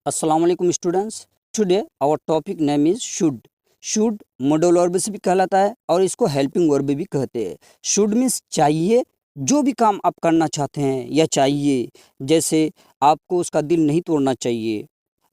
अस्सलाम वालेकुम students. Today our topic name is should. Should modal verb से भी कहलाता है और इसको हेल्पिंग वर्ब भी कहते हैं। शुड मीन्स चाहिए, जो भी काम आप करना चाहते हैं या चाहिए, जैसे आपको उसका दिल नहीं तोड़ना चाहिए,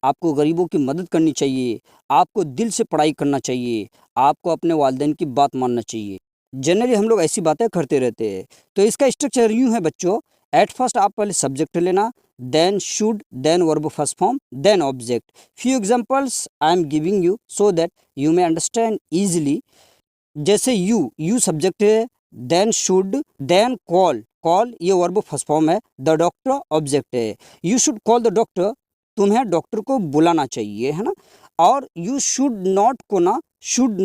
आपको गरीबों की मदद करनी चाहिए, आपको दिल से पढ़ाई करना चाहिए, आपको अपने वालिदैन की बात मानना चाहिए। जनरली हम लोग ऐसी बातें करते रहते हैं। तो इसका स्ट्रक्चर यूँ है बच्चों, एट फर्स्ट आप पहले सब्जेक्ट लेना, then should, then verb first form, then object. Few examples I am giving you so that you may understand easily. जैसे you सब्जेक्ट है, then should, then call ये वर्ब फर्स्ट फॉर्म है, the doctor object है। You should call the doctor, तुम्हें doctor को बुलाना चाहिए, है ना। और यू शुड नॉट को ना, शुड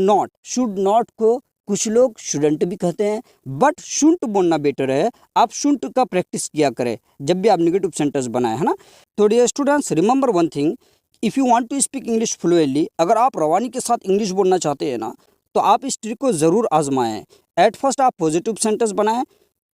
नॉट को कुछ लोग स्टूडेंट भी कहते हैं, बट शुंट बोलना बेटर है। आप शुंट का प्रैक्टिस किया करें जब भी आप नेगेटिव सेंटेंस बनाए, है ना। तो dear students, remember one thing, if you want to speak English fluently, अगर आप रवानी के साथ इंग्लिश बोलना चाहते हैं ना, तो आप इस ट्रिक को ज़रूर आजमाएं। एट फर्स्ट आप पॉजिटिव सेंटेंस बनाएं,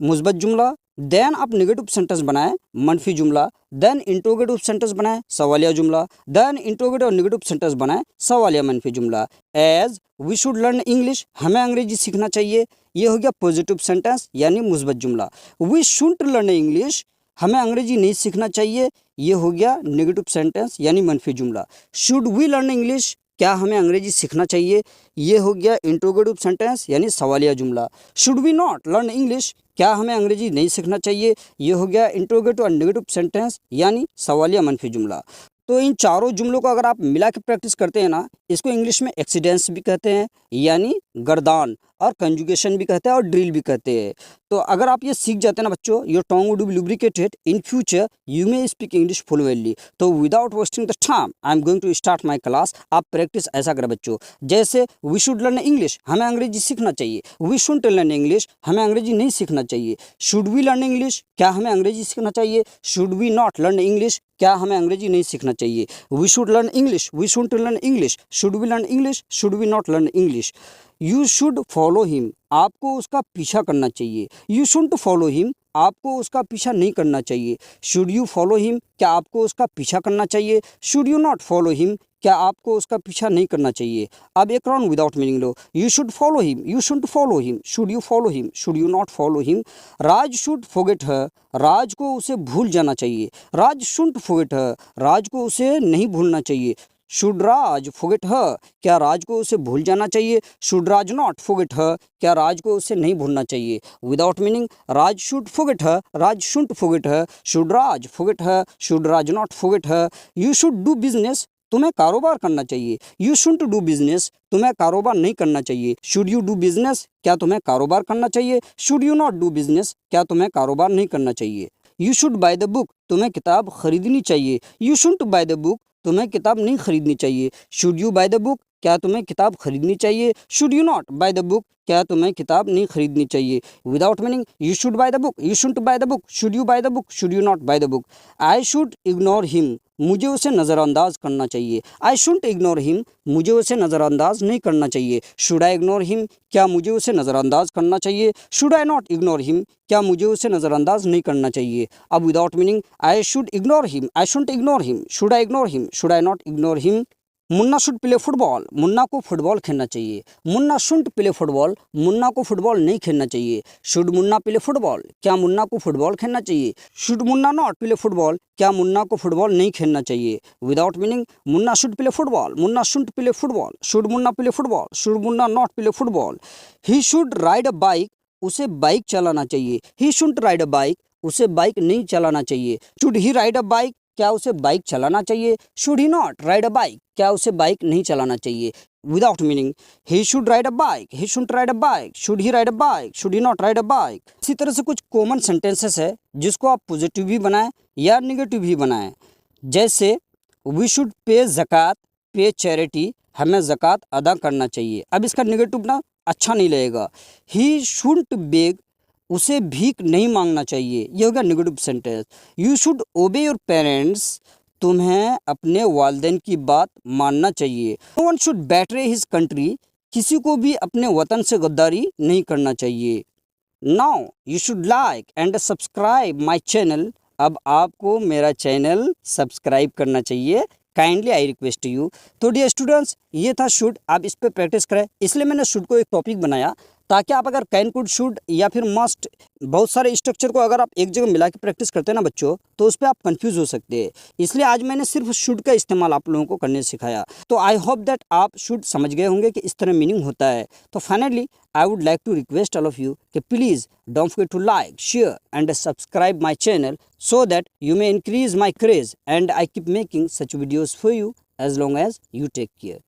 मुस्बत जुमला, देन आप नेगेटिव सेंटेंस बनाएं, मनफी जुमला, देन इंट्रोगेटिव सेंटेंस बनाएं, सवालिया जुमला, देन इंट्रोगेटिव और नेगेटिव सेंटेंस बनाएं, सवालिया मनफी जुमला। As we should learn English, हमें अंग्रेजी सीखना चाहिए, ये हो गया पॉजिटिव सेंटेंस यानी मुस्बत जुमला। वी शुड लर्न इंग्लिश, हमें अंग्रेजी नहीं सीखना चाहिए, ये हो गया नेगेटिव सेंटेंस यानी मनफी जुमला। शुड वी लर्न इंग्लिश, क्या हमें अंग्रेजी सीखना चाहिए, ये हो गया इंट्रोगेटिव सेंटेंस यानी सवालिया जुमला। Should we not learn English, क्या हमें अंग्रेजी नहीं सीखना चाहिए, ये हो गया इंट्रोगेटिव और नेगेटिव सेंटेंस यानी सवालिया मनफी जुमला। तो इन चारों जुमलों को अगर आप मिला के प्रैक्टिस करते हैं ना, इसको इंग्लिश में एक्सीडेंस भी कहते हैं यानी गर्दान, और कंजुगेशन भी कहते हैं और ड्रिल भी कहते हैं। तो अगर आप ये सीख जाते हैं ना बच्चों, your tongue would be lubricated, in future you may speak English fluently. तो without wasting the time I am going to start my class. आप प्रैक्टिस ऐसा करें बच्चों, जैसे वी शुड लर्न इंग्लिश, हमें अंग्रेजी सीखना चाहिए, वी शुड लर्न इंग्लिश, हमें अंग्रेजी नहीं सीखना चाहिए। शुड वी लर्न इंग्लिश, क्या हमें अंग्रेजी सीखना चाहिए, should we not learn English, क्या हमें अंग्रेजी नहीं सीखना चाहिए। We should learn English, we should learn English, should we learn English, should we not learn English. You should follow him, आपको उसका पीछा करना चाहिए, यू शुड फॉलो हिम, आपको उसका पीछा नहीं करना चाहिए। शुड यू फॉलो हिम, क्या आपको उसका पीछा करना चाहिए, should you not follow him, क्या आपको उसका पीछा नहीं करना चाहिए। अब एक राउंड विदाउट मीनिंग लो, you should follow him, you should follow him, should you follow him, should you not follow him. Raj should forget her, Raj को उसे भूल जाना चाहिए, राज शुड फॉरगेट हर, राज को उसे नहीं भूलना चाहिए। शुड राज फॉरगेट हर, क्या राज को उसे भूल जाना चाहिए, शुड राज नॉट फॉरगेट हर, क्या राज को उसे नहीं भूलना चाहिए। Without meaning, Raj should forget her, Raj should forget her, should Raj forget her, should Raj not forget her. You should do business, तुम्हें कारोबार करना चाहिए, यू शुड डू बिजनेस, तुम्हें कारोबार नहीं करना चाहिए। शुड यू डू बिजनेस, क्या तुम्हें कारोबार करना चाहिए, should you not do business, क्या तुम्हें कारोबार नहीं करना चाहिए। You should by the book, तुम्हें किताब खरीदनी चाहिए, you should by the book, तुम्हें किताब नहीं खरीदनी चाहिए। Should you by the book, क्या तुम्हें किताब खरीदनी चाहिए, should you not by the book, क्या तुम्हें किताब नहीं खरीदनी चाहिए। Without meaning, you should by the book, you should by the book, should you by the book, should you not by the book. I should ignore him, मुझे उसे नज़रअंदाज करना चाहिए, आई शुड इग्नोर हिम, मुझे उसे नज़रअंदाज नहीं करना चाहिए। शुड आई इग्नोर हिम, क्या मुझे उसे नज़रअंदाज करना चाहिए, should I not ignore him, क्या मुझे उसे नज़रअंदाज नहीं करना चाहिए। अब without meaning, I should ignore him, I should ignore him, should I ignore him, should I not ignore him. Munna should play football, Munna को फुटबॉल खेलना चाहिए, Munna should play football, Munna को फुटबॉल नहीं खेलना चाहिए। शुड मुन्ना प्ले फुटबॉल, क्या मुन्ना को फुटबॉल खेलना चाहिए, should Munna not play football, क्या मुन्ना को फुटबॉल नहीं खेलना चाहिए। Without meaning, Munna should play football, Munna should play football, should Munna play football, should Munna not play football. He should ride a bike, उसे बाइक चलाना चाहिए, he should ride a bike, उसे bike नहीं चलाना चाहिए। Should he ride a bike, क्या उसे bike चलाना चाहिए, should he not ride a bike, क्या उसे बाइक नहीं चलाना चाहिए। Without meaning, he should ride a bike, he should ride a bike, should he ride a bike, should he not ride a bike. इसी तरह से कुछ कॉमन सेंटेंसेस है जिसको आप पॉजिटिव भी बनाएं या निगेटिव भी बनाएं। जैसे वी शुड पे ज़कात, पे चैरिटी, हमें ज़कात अदा करना चाहिए। अब इसका निगेटिव ना अच्छा नहीं लगेगा। ही शुड बेग, उसे भीख नहीं मांगना चाहिए, ये हो गया negative sentence. You should obey your parents, तुम्हें अपने वालिदैन की बात मानना चाहिए। No one should betray his country, किसी को भी अपने वतन से गद्दारी नहीं करना चाहिए। Now you should like and subscribe my channel, अब आपको मेरा चैनल सब्सक्राइब करना चाहिए काइंडली आई रिक्वेस्ट यू। तो डियर स्टूडेंट्स, ये था शुड, आप इस पर प्रैक्टिस करें। इसलिए मैंने शुड को एक टॉपिक बनाया ताकि आप अगर कैन, कुड, शुड या फिर मस्ट, बहुत सारे स्ट्रक्चर को अगर आप एक जगह मिला के प्रैक्टिस करते हैं ना बच्चों, तो उस पर आप कंफ्यूज हो सकते हैं। इसलिए आज मैंने सिर्फ शुड का इस्तेमाल आप लोगों को करने सिखाया। तो आई होप दैट आप शुड समझ गए होंगे कि इस तरह मीनिंग होता है। तो finally I would like to request all of you that please don't forget to like, share and subscribe my channel so that you may increase my craze and I keep making such videos for you as long as you take care.